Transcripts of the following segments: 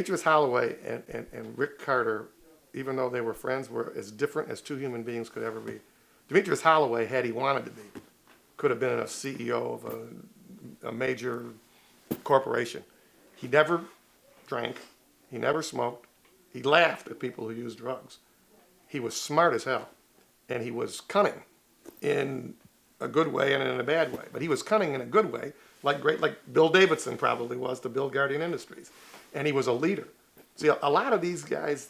Demetrius Holloway and Rick Carter, even though they were friends, were as different as two human beings could ever be. Demetrius Holloway, had he wanted to be, could have been a CEO of a major corporation. He never drank. He never smoked. He laughed at people who used drugs. He was smart as hell, and he was cunning in a good way and in a bad way. But he was cunning in a good way, like Bill Davidson probably was to Bill Guardian Industries. And he was a leader. See, a lot of these guys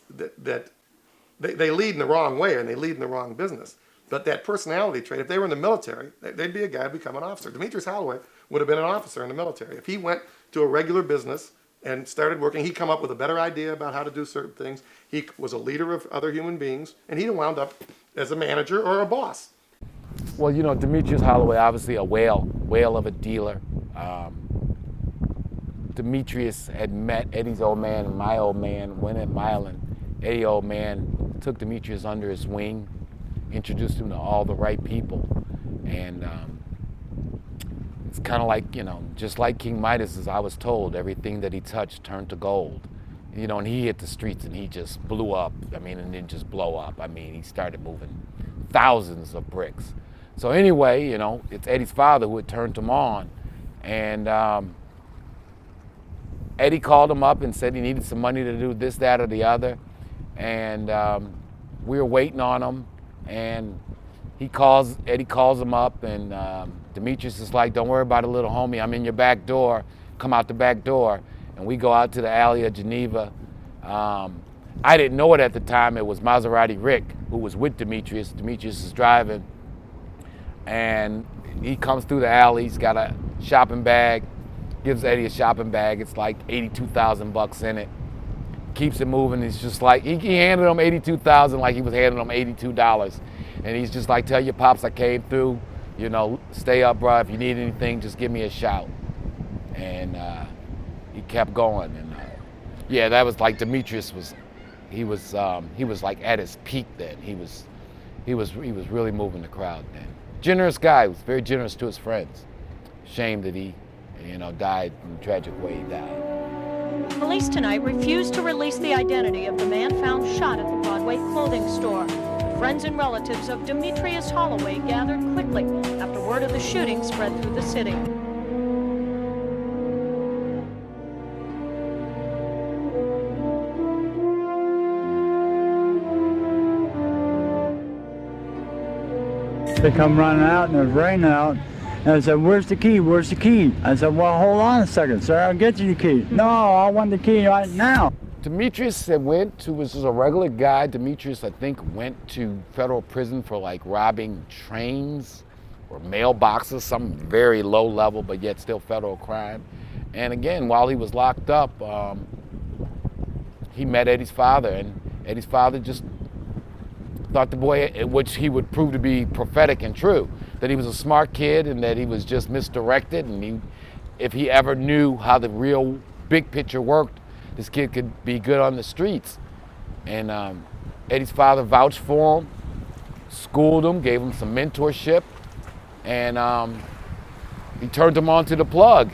they lead in the wrong way and they lead in the wrong business. But that personality trait, if they were in the military, they'd be a guy who'd become an officer. Demetrius Holloway would have been an officer in the military. If he went to a regular business and started working, he'd come up with a better idea about how to do certain things. He was a leader of other human beings, and he'd wound up as a manager or a boss. Well, you know, Demetrius Holloway, obviously a whale of a dealer. Demetrius had met Eddie's old man and my old man, went at Milan. Eddie old man took Demetrius under his wing, introduced him to all the right people. And it's kind of like, you know, just like King Midas, as I was told, everything that he touched turned to gold. You know, and he hit the streets and he just blew up. I mean, and didn't just blow up. I mean, he started moving thousands of bricks. So anyway, you know, it's Eddie's father who had turned him on. And Eddie called him up and said he needed some money to do this, that, or the other. And we were waiting on him. And Eddie calls him up, and Demetrius is like, "Don't worry about it, little homie. I'm in your back door. Come out the back door." And we go out to the alley of Geneva. I didn't know it at the time. It was Maserati Rick who was with Demetrius. Demetrius is driving, and he comes through the alley. He's got a shopping bag. Gives Eddie a shopping bag. It's like $82,000 in it. Keeps it moving. He's just like, he handed him $82,000 like he was handing him $82. And he's just like, "Tell your pops I came through. You know, stay up, bro. If you need anything, just give me a shout." And he kept going. And yeah, that was like Demetrius was. He was like at his peak then. He was really moving the crowd then. Generous guy. He was very generous to his friends. Shame that he, you know, died in the tragic way he died. Police tonight refused to release the identity of the man found shot at the Broadway clothing store. Friends and relatives of Demetrius Holloway gathered quickly after word of the shooting spread through the city. They come running out and it was raining out. And I said, "Where's the key? Where's the key?" I said, "Well, hold on a second, sir. I'll get you the key." "No, I want the key right now." Demetrius was just a regular guy. Demetrius, I think, went to federal prison for like robbing trains or mailboxes, some very low level, but yet still federal crime. And again, while he was locked up, he met Eddie's father, and Eddie's father just thought the boy, which he would prove to be prophetic and true, that he was a smart kid and that he was just misdirected, and if he ever knew how the real big picture worked, this kid could be good on the streets. And Eddie's father vouched for him, schooled him, gave him some mentorship, and he turned him on to the plug.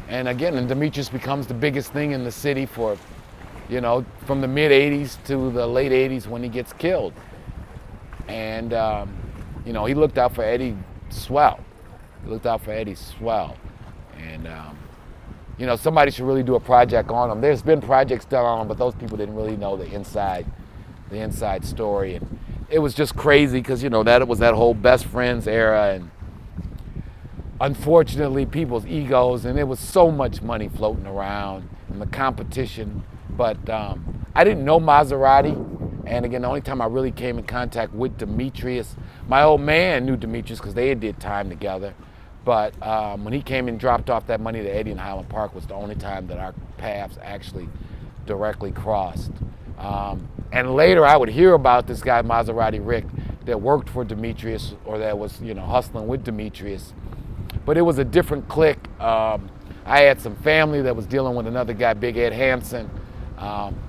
And again, and Demetrius becomes the biggest thing in the city for, you know, from the mid 80s to the late 80s when he gets killed. And you know, he looked out for Eddie swell. And you know, somebody should really do a project on him. There's been projects done on him, but those people didn't really know the inside story. And it was just crazy because, you know, that it was that whole best friends era, and unfortunately people's egos, and there was so much money floating around and the competition. But I didn't know Maserati. And again, the only time I really came in contact with Demetrius, my old man knew Demetrius because they did time together. But when he came and dropped off that money to Eddie in Highland Park was the only time that our paths actually directly crossed. And later I would hear about this guy, Maserati Rick, that worked for Demetrius or that was, you know, hustling with Demetrius. But it was a different clique. I had some family that was dealing with another guy, Big Ed Hansen.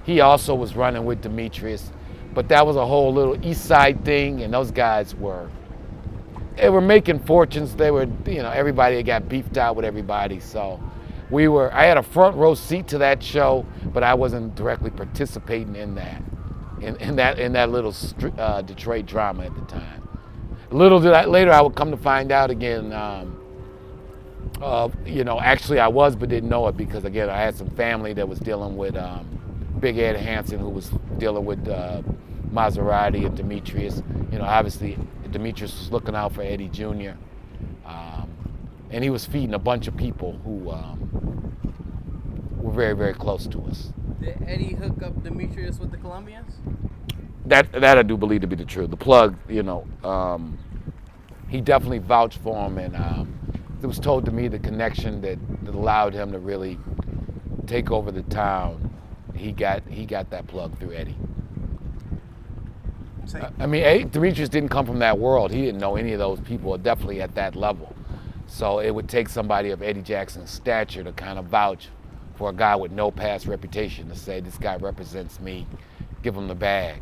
He also was running with Demetrius. But that was a whole little East Side thing, and those guys were making fortunes. They were, you know, everybody got beefed out with everybody. So I had a front row seat to that show, but I wasn't directly participating in that, in that little Detroit drama at the time. Later I would come to find out again. Actually I was, but didn't know it because again I had some family that was dealing with Big Ed Hansen, who was dealing with Maserati and Demetrius. Obviously Demetrius was looking out for Eddie Jr. And he was feeding a bunch of people who were very, very close to us. Did Eddie hook up Demetrius with the Colombians? That I do believe to be the truth. The plug, he definitely vouched for him, and it was told to me the connection that allowed him to really take over the town. He got that plug through Eddie. Demetrius didn't come from that world. He didn't know any of those people, definitely at that level. So it would take somebody of Eddie Jackson's stature to kind of vouch for a guy with no past reputation to say, this guy represents me, give him the bag.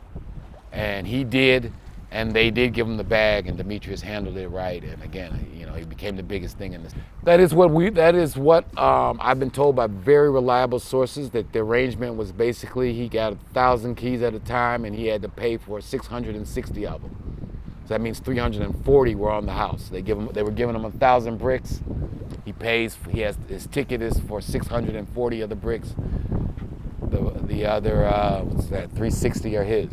And he did, and they did give him the bag, and Demetrius handled it right. And again, he became the biggest thing in this. That is what I've been told by very reliable sources, that the arrangement was basically he got 1,000 keys at a time, and he had to pay for 660 of them. So that means 340 were on the house. They were giving him 1,000 bricks. His ticket is for 640 of the bricks. The other 360 are his.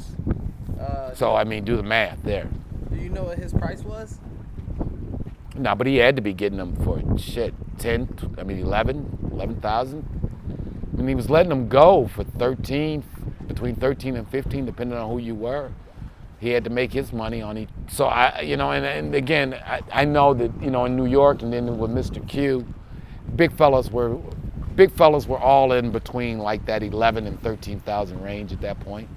So do the math there. Do you know what his price was? No, but he had to be getting them for 11,000. He was letting them go for 13, between 13 and 15, depending on who you were. He had to make his money on each. So and again, I know that in New York and then with Mr. Q, big fellas were all in between like that 11 and 13,000 range at that point.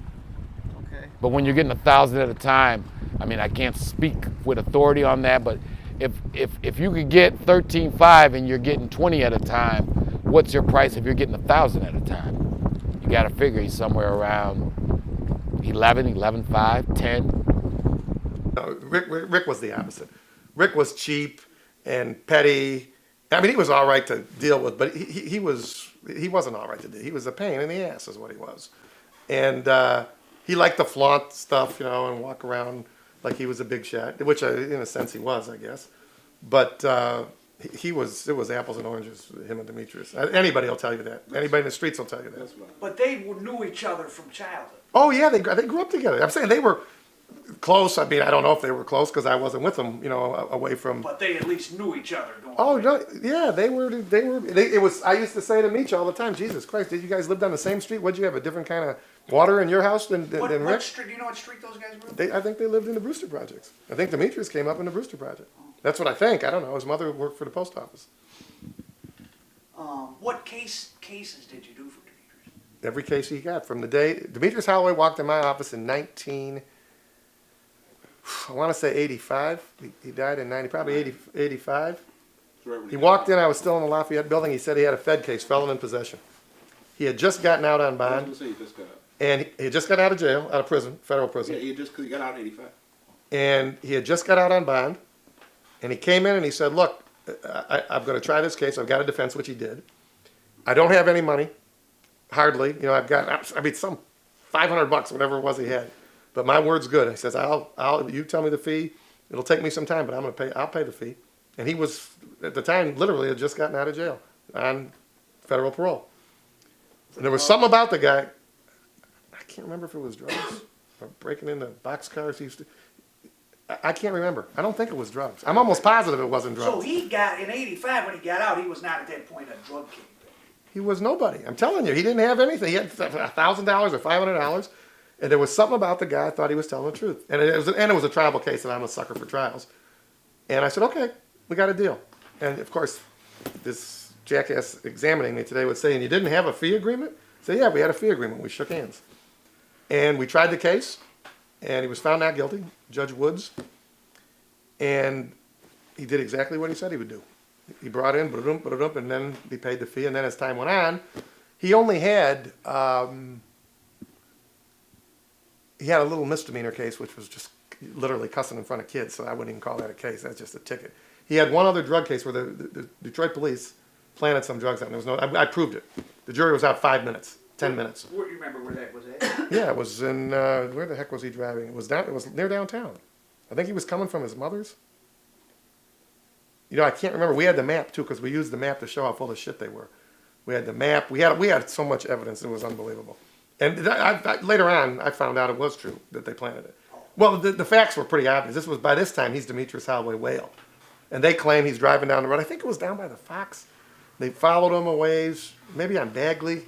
Okay. But when you're getting 1,000 at a time, I can't speak with authority on that, but if you could get 13.5 and you're getting 20 at a time, what's your price if you're getting 1,000 at a time? You got to figure he's somewhere around 11, 11.5, 10. No, Rick was the opposite. Rick was cheap and petty. He was all right to deal with, but he wasn't all right to deal. He was a pain in the ass, is what he was. And he liked to flaunt stuff, and walk around like he was a big shot, which in a sense he was, I guess. But it was apples and oranges, him and Demetrius. Anybody will tell you that. Anybody in the streets will tell you that. But they knew each other from childhood. Oh yeah, they grew up together. I'm saying they were close. I don't know if they were close because I wasn't with them, away from. But they at least knew each other. No, yeah, they were. It was. I used to say to Meech all the time, Jesus Christ, did you guys live down the same street? Would you have a different kind of water in your house than Rick? What street? Do you know what street those guys were in? I think they lived in the Brewster Projects. I think Demetrius came up in the Brewster Project. That's what I think. I don't know. His mother worked for the post office. What cases did you do for Demetrius? Every case he got from the day Demetrius Holloway walked in my office in 85. He died in 90, probably 85. He walked in. I was still in the Lafayette building. He said he had a Fed case, felon in possession. He had just gotten out on bond. And he had just got out of jail, out of prison, federal prison. Yeah, he got out in 85. And he had just got out on bond. And he came in and he said, look, I'm going to try this case. I've got a defense, which he did. I don't have any money, hardly. I've got, some $500, whatever it was he had. But my word's good. He says, you tell me the fee. It'll take me some time, but I'll pay the fee. And he was, at the time, literally had just gotten out of jail on federal parole. And there was something about the guy, I can't remember if it was drugs or breaking into boxcars. I can't remember. I don't think it was drugs. I'm almost positive it wasn't drugs. So he got, in 85 when he got out, he was not at that point a drug kingpin. He was nobody. I'm telling you, he didn't have anything. He had $1,000 or $500. And there was something about the guy I thought he was telling the truth. And it was a tribal case, and I'm a sucker for trials. And I said, okay, we got a deal. And of course, this jackass examining me today would say, and you didn't have a fee agreement? I said, yeah, we had a fee agreement. We shook hands. And we tried the case, and he was found not guilty, Judge Woods. And he did exactly what he said he would do. He brought in, and then he paid the fee. And then as time went on, he only had, he had a little misdemeanor case, which was just literally cussing in front of kids, so I wouldn't even call that a case. That's just a ticket. He had one other drug case where the Detroit police planted some drugs on him. There was no, I proved it. The jury was out 5 minutes, 10 minutes. Where, you remember where that was at? Yeah, it was in, where the heck was he driving? It was near downtown. I think he was coming from his mother's. You know, I can't remember. We had the map too, because we used the map to show how full of shit they were. We had the map. We had so much evidence. It was unbelievable. And later on, I found out it was true that they planted it. Well, the facts were pretty obvious. By this time, he's Demetrius Holloway Whale. And they claim he's driving down the road. I think it was down by the Fox. They followed him a ways, maybe on Bagley.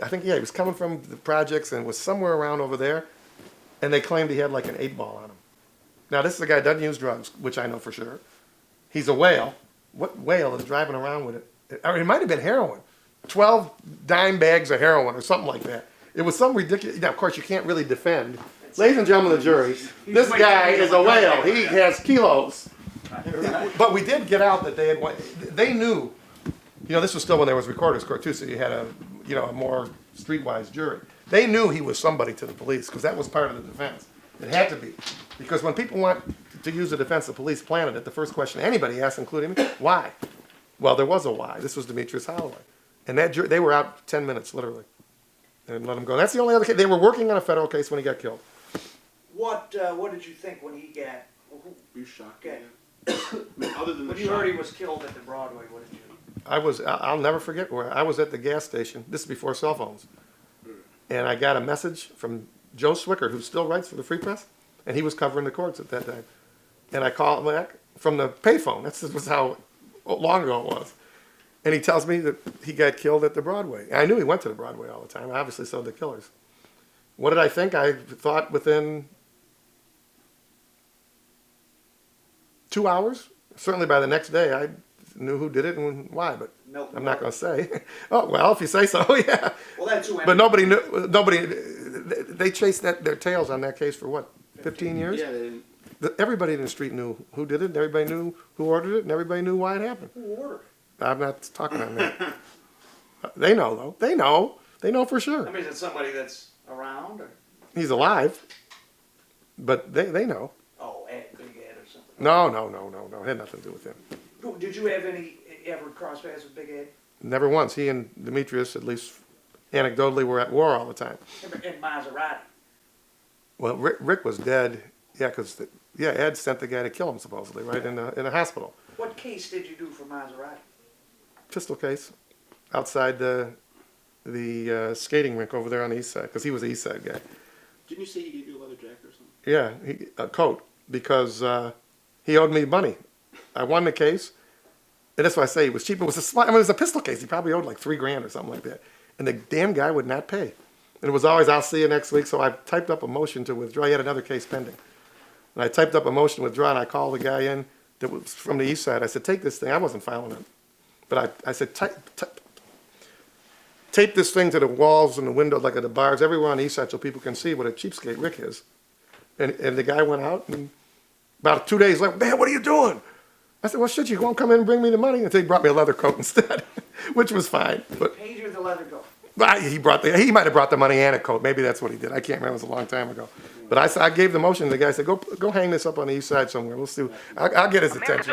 I think, yeah, he was coming from the projects and was somewhere around over there. And they claimed he had like an 8-ball on him. Now, this is a guy who doesn't use drugs, which I know for sure. He's a whale. What whale is driving around with it? It might have been heroin. 12 dime bags of heroin or something like that. It was some ridiculous. Now, of course, you can't really defend. Ladies and gentlemen of the jury, this guy is a whale. He has kilos. But we did get out that they knew, you know, this was still when there was recorder's court too, so you had a more streetwise jury. They knew he was somebody to the police because that was part of the defense. It had to be. Because when people want to use the defense, the police planted it. The first question anybody asks, including me, why? Well, there was a why. This was Demetrius Holloway. And that jury, they were out 10 minutes, literally. And let him go. That's the only other case. They were working on a federal case when he got killed. What did you think when he got? Were you shocked? Okay. Other than When the you shock, heard he was killed at the Broadway, what did you? I'll never forget where I was at the gas station. This is before cell phones. And I got a message from Joe Swickert, who still writes for the Free Press, and he was covering the courts at that time. And I called back from the payphone. This was how long ago it was. And he tells me that he got killed at the Broadway. And I knew he went to the Broadway all the time. Obviously, so did the killers. What did I think? I thought within 2 hours. Certainly by the next day, I knew who did it and why, but Milton I'm not going to say. Oh, well, if you say so, yeah. Well, that's who. But nobody knew. They chased their tails on that case for what, 15 years? yeah, they didn't. Everybody in the street knew who did it, and everybody knew who ordered it, and everybody knew why it happened. Who ordered? I'm not talking on that. They know, though. They know. They know for sure. I mean, is it somebody that's around or? He's alive, but they know. Oh, Ed, Big Ed or something. No. It had nothing to do with him. Did you have ever cross paths with Big Ed? Never once. He and Demetrius, at least anecdotally, were at war all the time. And Maserati. Well, Rick was dead. Yeah, because Ed sent the guy to kill him supposedly, right in a hospital. What case did you do for Maserati? Pistol case outside the skating rink over there on the east side, because he was the east side guy. Didn't you say he gave you a leather jacket or something? Yeah, a coat, because he owed me money. I won the case, and that's why I say it was cheap. It was a pistol case. He probably owed like $3,000 or something like that, and the damn guy would not pay. And it was always, I'll see you next week. So I typed up a motion to withdraw. He had another case pending, and I typed up a motion to withdraw. And I called the guy in that was from the east side. I said, take this thing. I wasn't filing it, but I said, tape this thing to the walls and the windows, like at the bars, everywhere on the east side, so people can see what a cheapskate Rick is. And the guy went out, and about 2 days later, man, what are you doing? I said, well, shit, you won't come in and bring me the money? And so he brought me a leather coat instead, which was fine. But Paid you the leather coat. he might have brought the money and a coat. Maybe that's what he did. I can't remember. It was a long time ago. But I gave the motion. The guy said, go hang this up on the east side somewhere. We'll see. I'll get his attention.